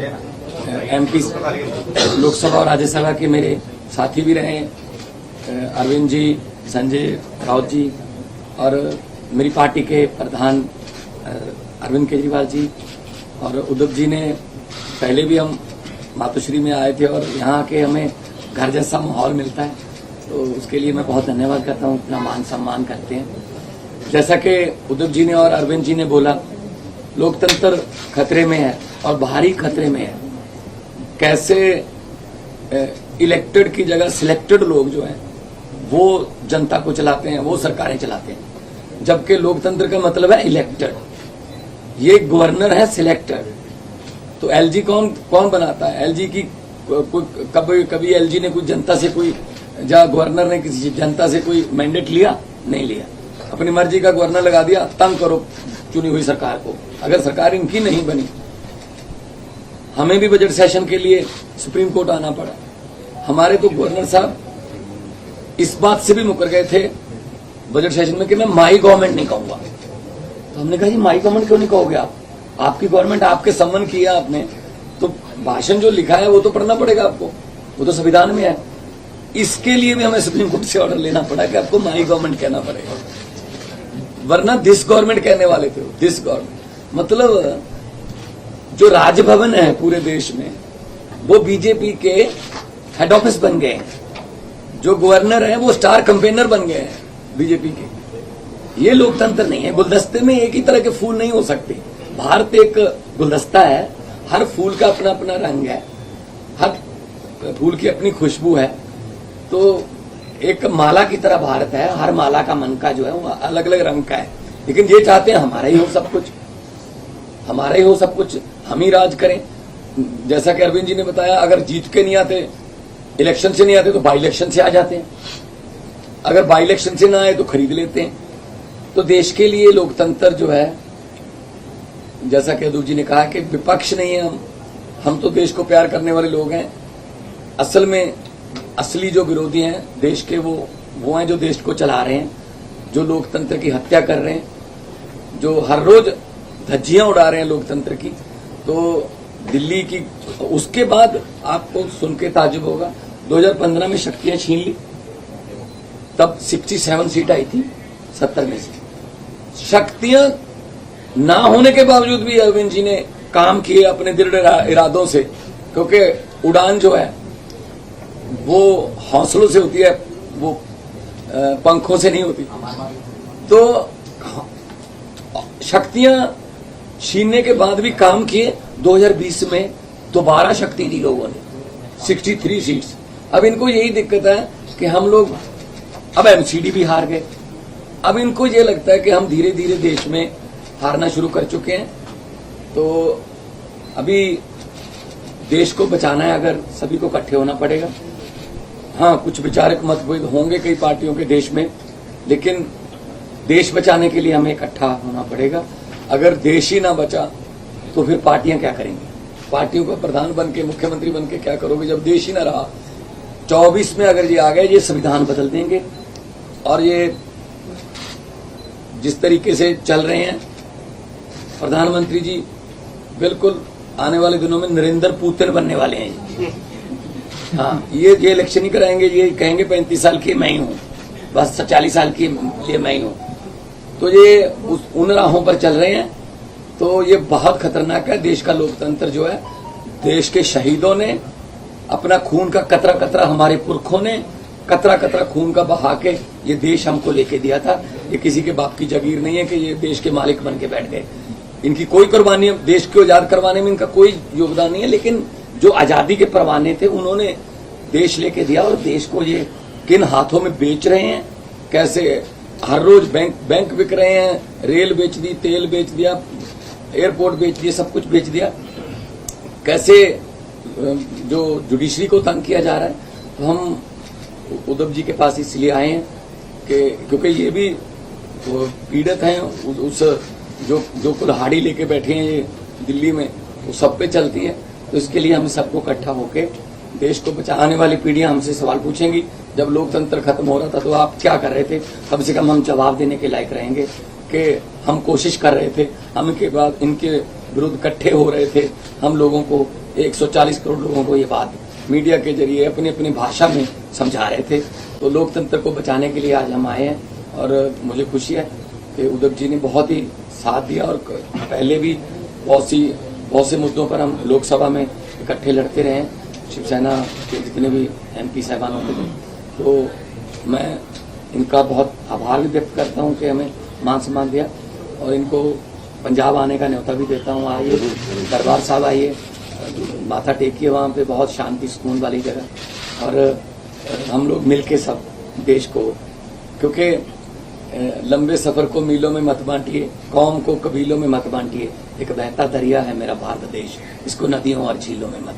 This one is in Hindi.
एमपी लोकसभा और राज्यसभा के मेरे साथी भी रहे अरविंद जी, संजय राउत जी और मेरी पार्टी के प्रधान अरविंद केजरीवाल जी और उद्धव जी ने पहले भी हम मातोश्री में आए थे और यहाँ के हमें घर जैसा माहौल मिलता है, तो उसके लिए मैं बहुत धन्यवाद करता हूँ। इतना मान सम्मान करते हैं। जैसा कि उद्धव जी ने और अरविंद जी ने बोला, लोकतंत्र खतरे में है और भारी खतरे में है। कैसे इलेक्टेड की जगह सिलेक्टेड लोग जो हैं वो जनता को चलाते हैं, वो सरकारें चलाते हैं, जबकि लोकतंत्र का मतलब है इलेक्टेड। ये गवर्नर है सिलेक्टेड। तो एलजी कौन बनाता है? एलजी की कभी एलजी ने कोई जनता से कोई गवर्नर ने किसी जनता से कोई मैंडेट लिया? नहीं लिया। अपनी मर्जी का गवर्नर लगा दिया, तंग करो चुनी हुई सरकार को। अगर सरकार इनकी नहीं बनी, हमें भी बजट सेशन के लिए सुप्रीम कोर्ट आना पड़ा। हमारे तो गवर्नर साहब इस बात से भी मुकर गए थे बजट सेशन में कि मैं माई गवर्नमेंट नहीं कहूंगा। तो हमने कहा जी माई गवर्नमेंट क्यों नहीं कहोगे आप? आपकी गवर्नमेंट, आपके सम्मान किया आपने, तो भाषण जो लिखा है वो तो पढ़ना पड़ेगा आपको, वो तो संविधान में है। इसके लिए भी हमें सुप्रीम कोर्ट से ऑर्डर लेना पड़ा कि आपको माई गवर्नमेंट कहना पड़ेगा, वरना दिस गवर्नमेंट कहने वाले थे। दिस गवर्नमेंट मतलब जो राजभवन है पूरे देश में वो बीजेपी के हेड ऑफिस बन गए हैं। जो गवर्नर है वो स्टार कैंपेनर बन गए हैं बीजेपी के। ये लोकतंत्र नहीं है। गुलदस्ते में एक ही तरह के फूल नहीं हो सकते। भारत एक गुलदस्ता है, हर फूल का अपना अपना रंग है, हर फूल की अपनी खुशबू है। तो एक माला की तरह भारत है, हर माला का मन का जो है वो अलग अलग रंग का है। लेकिन ये चाहते हैं हमारा ही हो सब कुछ, हमारा ही हो सब कुछ, हम ही राज करें। जैसा कि अरविंद जी ने बताया, अगर जीत के नहीं आते, इलेक्शन से नहीं आते, तो बाई इलेक्शन से आ जाते हैं। अगर बाई इलेक्शन से ना आए तो खरीद लेते हैं। तो देश के लिए लोकतंत्र जो है, जैसा कि अदूर जी ने कहा कि विपक्ष नहीं है हम तो देश को प्यार करने वाले लोग हैं। असल में असली जो विरोधी हैं देश के वो हैं जो देश को चला रहे हैं, जो लोकतंत्र की हत्या कर रहे हैं, जो हर रोज धज्जियां उड़ा रहे हैं लोकतंत्र की। तो दिल्ली की, उसके बाद आपको सुन के ताजुब होगा, 2015 में शक्तियां छीन ली, तब 67 सीट आई थी 70 में से। शक्तियां ना होने के बावजूद भी अरविंद जी ने काम किए अपने दृढ़ इरादों से, क्योंकि उड़ान जो है वो हौसलों से होती है, वो पंखों से नहीं होती। तो शक्तियां छीनने के बाद भी काम किए। 2020 में दोबारा शक्ति दी लोगों ने, 63 सीट्स। अब इनको यही दिक्कत है कि हम लोग अब एमसीडी भी हार गए। अब इनको ये लगता है कि हम धीरे धीरे देश में हारना शुरू कर चुके हैं। तो अभी देश को बचाना है, अगर सभी को इकट्ठे होना पड़ेगा। हाँ, कुछ विचारक मतभेद होंगे कई पार्टियों के देश में, लेकिन देश बचाने के लिए हमें इकट्ठा होना पड़ेगा। अगर देश ही ना बचा तो फिर पार्टियां क्या करेंगी? पार्टियों का प्रधान बन के, मुख्यमंत्री बन के क्या करोगे जब देश ही ना रहा? 24 में अगर ये आ गए, ये संविधान बदल देंगे। और ये जिस तरीके से चल रहे हैं प्रधानमंत्री जी, बिल्कुल आने वाले दिनों में नरेंद्र पुतिन बनने वाले हैं। हाँ, ये इलेक्शन ही कराएंगे, ये कहेंगे 35 साल की मैं ही हूँ, बस 40 साल की लिए मैं ही हूँ। तो ये उन राहों पर चल रहे हैं। तो ये बहुत खतरनाक है। देश का लोकतंत्र जो है, देश के शहीदों ने अपना खून का कतरा कतरा, हमारे पुरखों ने कतरा कतरा खून का बहा के ये देश हमको लेके दिया था। ये किसी के बाप की जागीर नहीं है कि ये देश के मालिक बन के बैठ गए। इनकी कोई कुर्बानी, देश को आजाद करवाने में इनका कोई योगदान नहीं है, लेकिन जो आजादी के परवाने थे उन्होंने देश लेके दिया। और देश को ये किन हाथों में बेच रहे हैं, कैसे हर रोज बैंक बिक रहे हैं, रेल बेच दी, तेल बेच दिया, एयरपोर्ट बेच दिया, सब कुछ बेच दिया। कैसे जो जुडिशरी को तंग किया जा रहा है। तो हम उद्धव जी के पास इसलिए आए हैं कि क्योंकि ये भी पीड़ित हैं उस जो कुल्हाड़ी लेके बैठे हैं ये दिल्ली में, वो सब पे चलती है। तो इसके लिए हम सबको इकट्ठा होकर देश को बचाने वाली पीढ़ियां हमसे सवाल पूछेंगी, जब लोकतंत्र खत्म हो रहा था तो आप क्या कर रहे थे? कम से कम हम जवाब देने के लायक रहेंगे कि हम कोशिश कर रहे थे। हम इनके बाद इनके विरुद्ध इकट्ठे हो रहे थे, हम लोगों को 140 करोड़ लोगों को ये बात मीडिया के जरिए अपनी अपनी भाषा में समझा रहे थे। तो लोकतंत्र को बचाने के लिए आज हम आए हैं और मुझे खुशी है कि उद्धव जी ने बहुत ही साथ दिया और पहले भी बहुत से मुद्दों पर हम लोकसभा में इकट्ठे लड़ते रहे हैं। शिवसेना के जितने भी MP साहबान होते थे, तो मैं इनका बहुत आभार भी व्यक्त करता हूं कि हमें मान सम्मान दिया और इनको पंजाब आने का न्योता भी देता हूं। आइए दरबार साहब, आइए माथा टेकिए, वहाँ पे बहुत शांति सुकून वाली जगह, और हम लोग मिलके सब देश को, क्योंकि लंबे सफर को मीलों में मत बांटिए, कौम को कबीलों में मत बांटिए, एक बहता दरिया है मेरा भारत देश, इसको नदियों और झीलों में मत